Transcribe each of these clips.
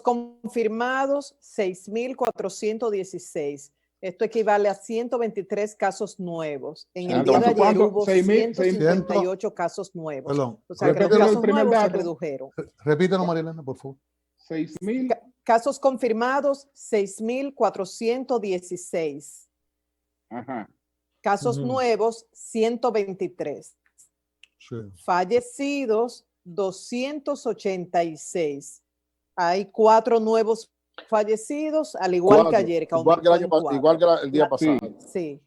confirmados, 6.416. Esto equivale a 123 casos nuevos. En el día de ayer hubo 158 casos nuevos. Perdón. O sea que los casos nuevos se redujeron. Repítelo, Marilena, por favor. 6.000. Casos confirmados, 6.416. Ajá. Casos nuevos, 123. Sí. Fallecidos, 286. Hay 4 nuevos fallecidos, al igual que ayer. Igual que el día pasado. Sí,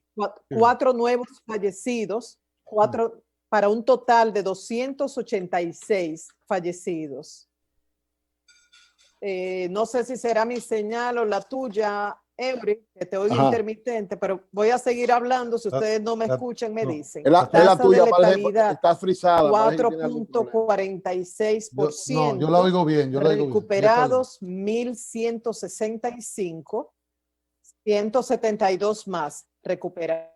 4 nuevos fallecidos, 4 para un total de 286 fallecidos. No sé si será mi señal o la tuya, Eury, que te oigo intermitente, pero voy a seguir hablando. Si ustedes no me escuchan, me dicen. La tuya, está frisada. 4.46%. Yo la oigo bien. Yo la oigo recuperados, 1.165. 172 más recuperados.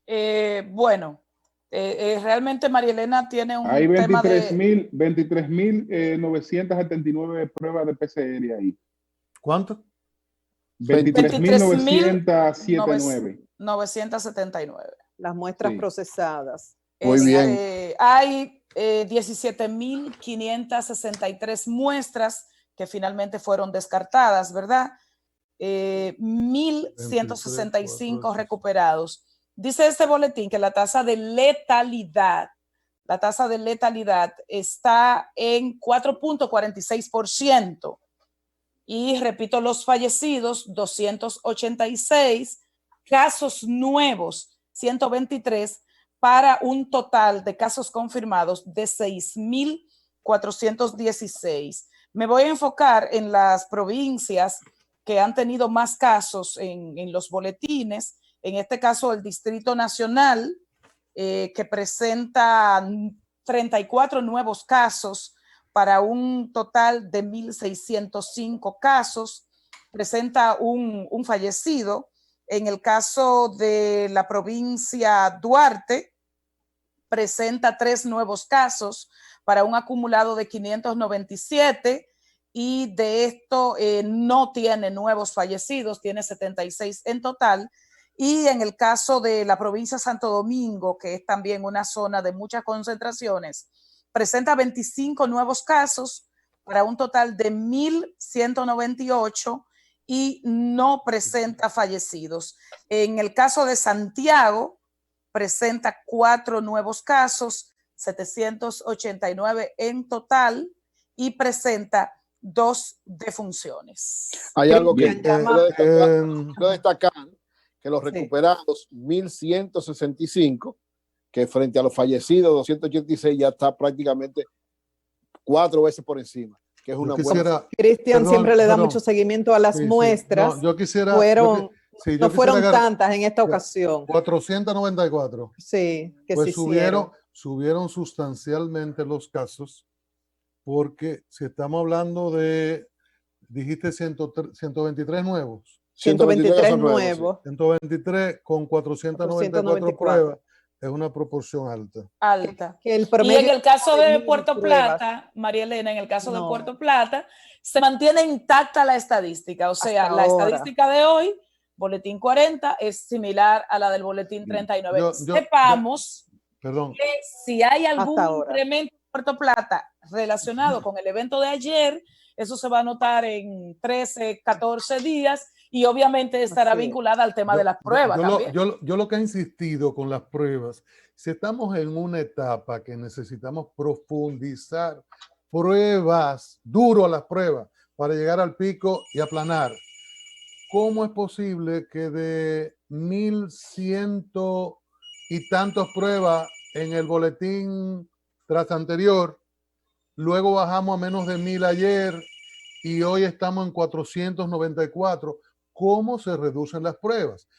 Bueno, realmente María Elena tiene un hay tema de... 23.979 pruebas de PCR ahí. ¿Cuánto? 23.979. 979. Las muestras procesadas. Muy bien. Hay 17.563 muestras que finalmente fueron descartadas, ¿verdad? 1.165 recuperados. Dice este boletín que la tasa de letalidad está en 4.46%. Y repito, los fallecidos, 286, casos nuevos, 123, para un total de casos confirmados de 6.416. Me voy a enfocar en las provincias que han tenido más casos en los boletines. En este caso, el Distrito Nacional, que presenta 34 nuevos casos para un total de 1.605 casos, presenta un fallecido. En el caso de la provincia Duarte, presenta 3 nuevos casos para un acumulado de 597, y de esto no tiene nuevos fallecidos, tiene 76 en total. Y en el caso de la provincia de Santo Domingo, que es también una zona de muchas concentraciones, presenta 25 nuevos casos para un total de 1.198 y no presenta fallecidos. En el caso de Santiago, presenta 4 nuevos casos, 789 en total, y presenta 2 defunciones. Hay algo que quiero destacar, que los recuperados, 1.165, que frente a los fallecidos, 286, ya está prácticamente 4 veces por encima, que es una buena... Cristian siempre le da mucho seguimiento a las muestras. No, yo quisiera... no fueron tantas en esta ocasión. 494. Sí, que pues sí subieron sustancialmente los casos, porque si estamos hablando de, dijiste 123 nuevos. 123 nuevos. 123 con 494 pruebas, es una proporción alta. Y en el caso de Puerto Plata, María Elena, en el caso de Puerto Plata, se mantiene intacta la estadística. O sea, la estadística de hoy, boletín 40, es similar a la del boletín 39. Sepamos que si hay algún incremento en Puerto Plata relacionado con el evento de ayer, eso se va a notar en 13, 14 días, y obviamente estará vinculada al tema de las pruebas también. Yo lo que he insistido con las pruebas, si estamos en una etapa que necesitamos profundizar pruebas, duro a las pruebas, para llegar al pico y aplanar, ¿cómo es posible que de 1.100 y tantas pruebas en el boletín tras anterior, luego bajamos a menos de 1.000 ayer y hoy estamos en 494? ¿Cómo se reducen las pruebas?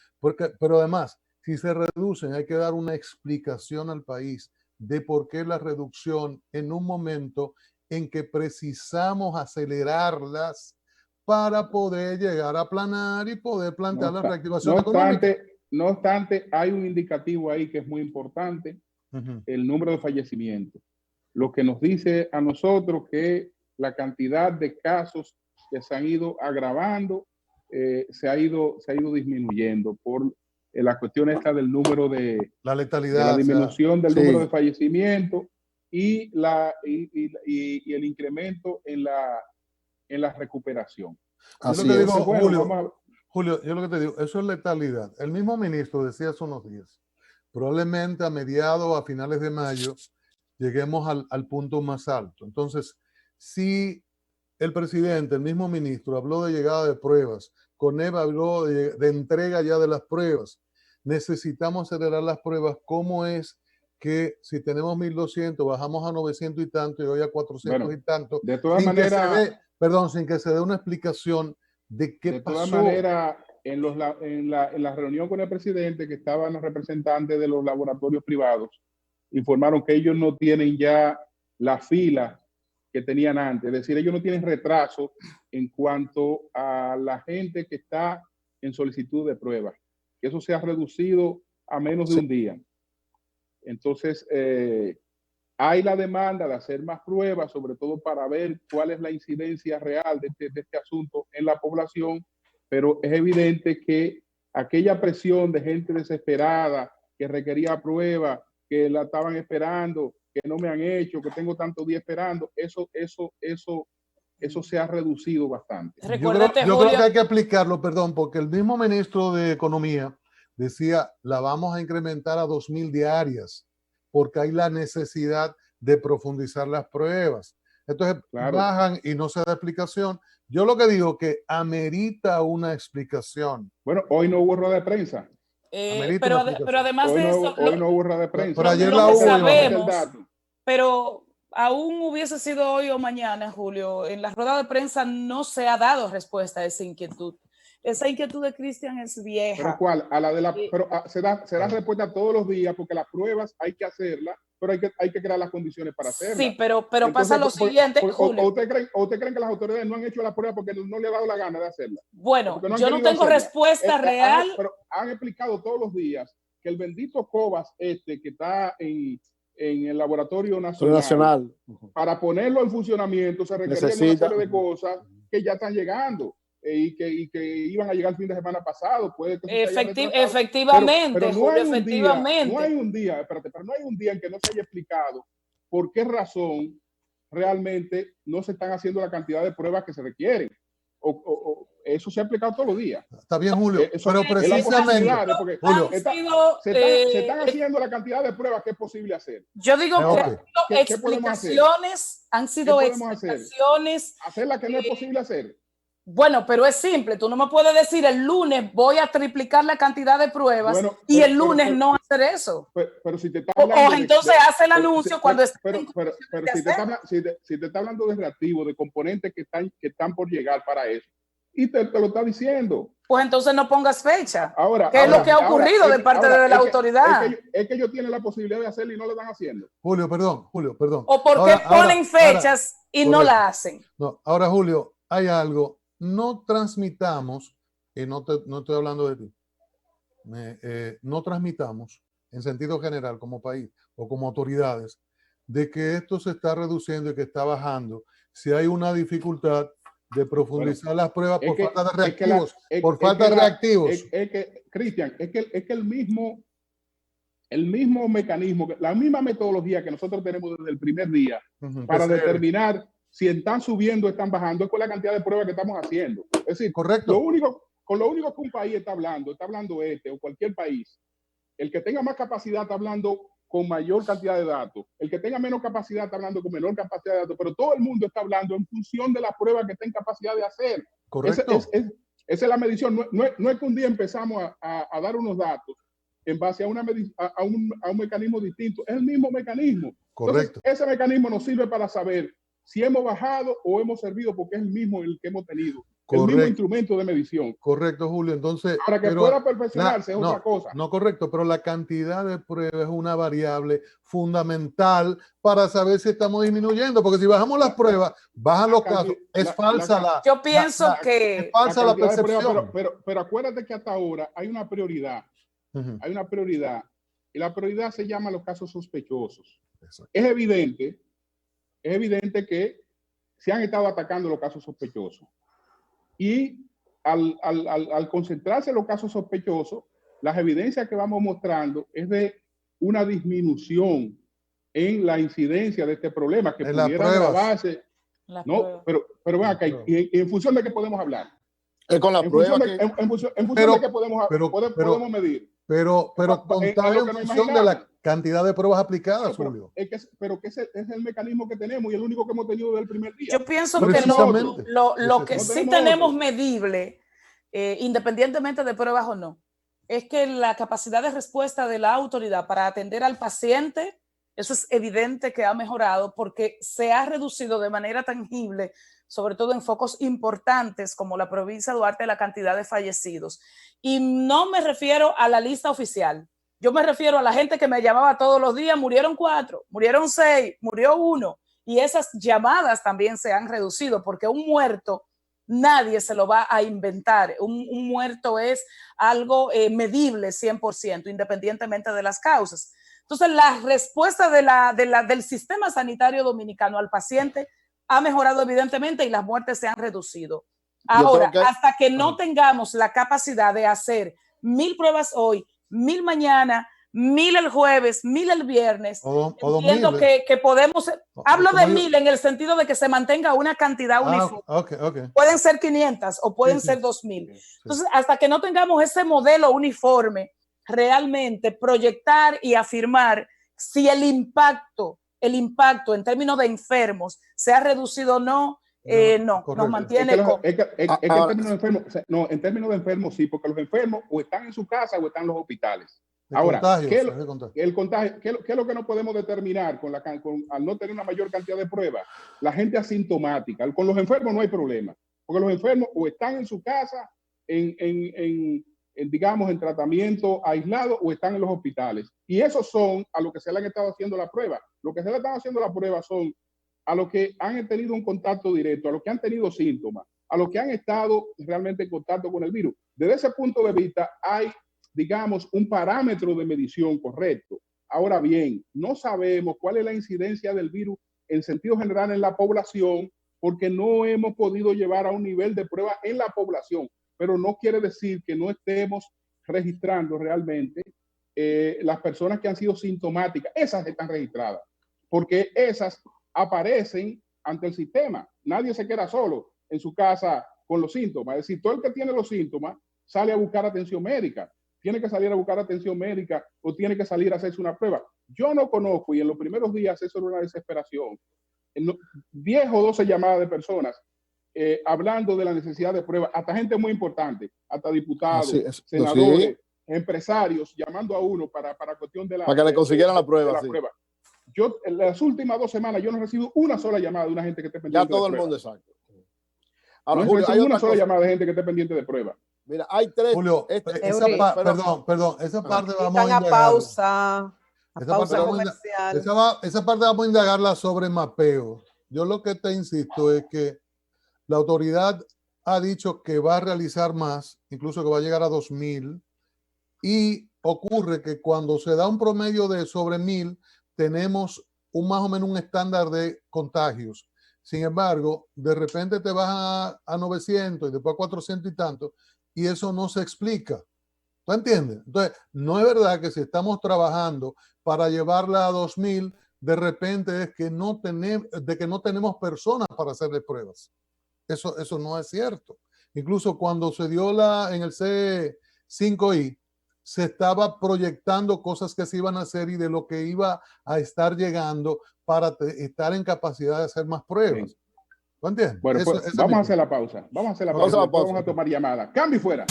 Pero además, si se reducen, hay que dar una explicación al país de por qué la reducción en un momento en que precisamos acelerarlas para poder llegar a aplanar y poder plantear la reactivación económica. No obstante, hay un indicativo ahí que es muy importante, el número de fallecimientos. Lo que nos dice a nosotros que la cantidad de casos que se han ido agravando se ha ido disminuyendo por la cuestión esta del número de la de letalidad, la disminución del sí. número de fallecimientos y el incremento en la recuperación. Yo lo Así que es. digo, Entonces, bueno, Julio, yo lo que te digo, eso es letalidad. El mismo ministro decía hace unos días, probablemente a mediados o a finales de mayo lleguemos al punto más alto. Entonces, si el presidente, el mismo ministro, habló de llegada de pruebas, CONEP habló de entrega ya de las pruebas, necesitamos acelerar las pruebas. ¿Cómo es que si tenemos 1.200, bajamos a 900 y tanto y hoy a 400 bueno, y tanto, de todas maneras, sin que se dé una explicación de qué de pasó? todas maneras, en la reunión con el presidente, que estaban los representantes de los laboratorios privados, informaron que ellos no tienen ya la fila que tenían antes. Es decir, ellos no tienen retraso en cuanto a la gente que está en solicitud de pruebas. Eso se ha reducido a menos de un día. Entonces, hay la demanda de hacer más pruebas, sobre todo para ver cuál es la incidencia real de este asunto en la población, pero es evidente que aquella presión de gente desesperada que requería pruebas, que la estaban esperando, que no me han hecho, que tengo tantos días esperando, eso se ha reducido bastante. Yo creo que hay que aplicarlo, perdón, porque el mismo ministro de Economía decía, la vamos a incrementar a 2.000 diarias, porque hay la necesidad de profundizar las pruebas. Entonces, claro, bajan y no se da explicación. Yo lo que digo que amerita una explicación. Bueno, hoy no hubo rueda de prensa. Pero además Hoy de eso, hoy no hubo rueda de prensa. Pero ayer lo la que hubo, sabemos, pero aún hubiese sido hoy o mañana, Julio, en la rueda de prensa no se ha dado respuesta a esa inquietud. Esa inquietud de Cristian es vieja. ¿Pero cuál? A la de la, pero se da respuesta todos los días, porque las pruebas hay que hacerlas, pero hay que crear las condiciones para hacerlas. Sí, pero entonces, pasa lo siguiente, Julio. ¿O usted creen que las autoridades no han hecho la prueba porque no le ha dado la gana de hacerla? Bueno, yo no tengo respuesta real. Pero han explicado todos los días que el bendito COVAS que está en el Laboratorio Nacional, para ponerlo en funcionamiento se requerían una serie de cosas que ya están llegando. Y que iban a llegar el fin de semana pasado. Puede que efectivamente, pero Julio, efectivamente. No hay un día en que no se haya explicado por qué razón realmente no se están haciendo la cantidad de pruebas que se requieren. Eso se ha explicado todos los días. Está bien, Julio, pero precisamente Julio, se están haciendo la cantidad de pruebas que es posible hacer. Yo digo que explicaciones han sido explicaciones. Hacer la que no es posible hacer. Bueno, pero es simple. Tú no me puedes decir el lunes voy a triplicar la cantidad de pruebas y el lunes no hacer eso. Pero si te está hablando o entonces hace el anuncio cuando es. Pero si te está hablando de reactivos, de componentes que están por llegar para eso, y te lo está diciendo. Pues entonces no pongas fecha. ¿Qué es lo que ha ocurrido de parte de la autoridad? Es que ellos tienen la posibilidad de hacerlo y no lo están haciendo. Julio, perdón. ¿O por qué ponen fechas y no la hacen? No, ahora, Julio, hay algo. No transmitamos, y no estoy hablando de ti, no transmitamos en sentido general como país o como autoridades de que esto se está reduciendo y que está bajando. Si hay una dificultad de profundizar las pruebas por falta de reactivos, Cristian, es que el mismo mecanismo, la misma metodología que nosotros tenemos desde el primer día para determinar si están subiendo o están bajando, es con la cantidad de pruebas que estamos haciendo. Es decir, correcto. Lo único que un país está hablando o cualquier país, el que tenga más capacidad está hablando con mayor cantidad de datos, el que tenga menos capacidad está hablando con menor capacidad de datos, pero todo el mundo está hablando en función de la prueba que está en capacidad de hacer. Correcto. Esa es la medición. No es que un día empezamos a dar unos datos en base a un mecanismo distinto, es el mismo mecanismo. Correcto. Entonces, ese mecanismo nos sirve para saber si hemos bajado o hemos servido, porque es el mismo el que hemos tenido. Correcto. El mismo instrumento de medición. Correcto, Julio. Entonces, para que pueda perfeccionarse es otra cosa. No, correcto, pero la cantidad de pruebas es una variable fundamental para saber si estamos disminuyendo, porque si bajamos las pruebas, bajan los casos. Es falsa yo pienso que es falsa la percepción. Pero acuérdate que hasta ahora hay una prioridad. Hay una prioridad. Y la prioridad se llama los casos sospechosos. Exacto. Es evidente que se han estado atacando los casos sospechosos. Y al concentrarse en los casos sospechosos, las evidencias que vamos mostrando es de una disminución en la incidencia de este problema que pudiera agravarse. No, pero ven acá, y en función de qué podemos hablar. Con la prueba en función de qué podemos medir. Pero contar en función de la cantidad de pruebas aplicadas, Julio. Pero que ese es el mecanismo que tenemos y el único que hemos tenido desde el primer día. Yo pienso que lo que sí tenemos medible, independientemente de pruebas o no, es que la capacidad de respuesta de la autoridad para atender al paciente, eso es evidente que ha mejorado porque se ha reducido de manera tangible, sobre todo en focos importantes como la provincia de Duarte, la cantidad de fallecidos. Y no me refiero a la lista oficial. Yo me refiero a la gente que me llamaba todos los días, murieron 4, murieron 6, murió 1. Y esas llamadas también se han reducido porque un muerto nadie se lo va a inventar. Un muerto es algo medible 100%, independientemente de las causas. Entonces, la respuesta del sistema sanitario dominicano al paciente ha mejorado evidentemente y las muertes se han reducido. Ahora, hasta que no tengamos la capacidad de hacer 1000 pruebas hoy, 1000 mañana, 1000 el jueves, 1000 el viernes, entiendo que podemos, hablo de 1000 en el sentido de que se mantenga una cantidad uniforme. Okay. Pueden ser 500 o pueden ser 2000. Entonces, hasta que no tengamos ese modelo uniforme, realmente proyectar y afirmar si el impacto en términos de enfermos se ha reducido o no, nos mantiene en términos de enfermos sí, porque los enfermos o están en su casa o están en los hospitales. Ahora, ¿qué es lo que no podemos determinar al no tener una mayor cantidad de pruebas? La gente asintomática. Con los enfermos no hay problema, porque los enfermos o están en su casa digamos, en tratamiento aislado o están en los hospitales. Y esos son a los que se le han estado haciendo la prueba. Lo que se le están haciendo la prueba son a los que han tenido un contacto directo, a los que han tenido síntomas, a los que han estado realmente en contacto con el virus. Desde ese punto de vista hay, digamos, un parámetro de medición correcto. Ahora bien, no sabemos cuál es la incidencia del virus en sentido general en la población porque no hemos podido llevar a un nivel de prueba en la población. Pero no quiere decir que no estemos registrando realmente las personas que han sido sintomáticas. Esas están registradas, porque esas aparecen ante el sistema. Nadie se queda solo en su casa con los síntomas. Es decir, todo el que tiene los síntomas sale a buscar atención médica. Tiene que salir a buscar atención médica o tiene que salir a hacerse una prueba. Yo no conozco, y en los primeros días eso era una desesperación, 10 o 12 llamadas de personas hablando de la necesidad de pruebas, hasta gente muy importante, hasta diputados, senadores, empresarios, llamando a uno para cuestión de la... Para que le consiguieran la prueba. Yo, en las últimas 2 semanas, yo no recibo una sola llamada de una gente que esté pendiente de prueba. Ya todo el mundo, exacto. Ahora, no Julio, hay una sola llamada de gente que esté pendiente de prueba. Mira, hay 3... Julio, perdón, esa parte vamos a indagar. Pausa comercial. Esa parte vamos a indagarla sobre mapeo. Yo lo que te insisto es que la autoridad ha dicho que va a realizar más, incluso que va a llegar a 2000, y ocurre que cuando se da un promedio de sobre 1000, tenemos más o menos un estándar de contagios. Sin embargo, de repente te vas a 900 y después a 400 y tanto, y eso no se explica. ¿Tú entiendes? Entonces, no es verdad que si estamos trabajando para llevarla a 2000, de repente es que no tenemos personas para hacerle pruebas. Eso no es cierto. Incluso cuando se dio en el C5I, se estaba proyectando cosas que se iban a hacer y de lo que iba a estar llegando para estar en capacidad de hacer más pruebas. ¿Tú entiendes? Bueno, pues, vamos a hacer la pausa. Vamos a tomar llamada. Cambio y fuera.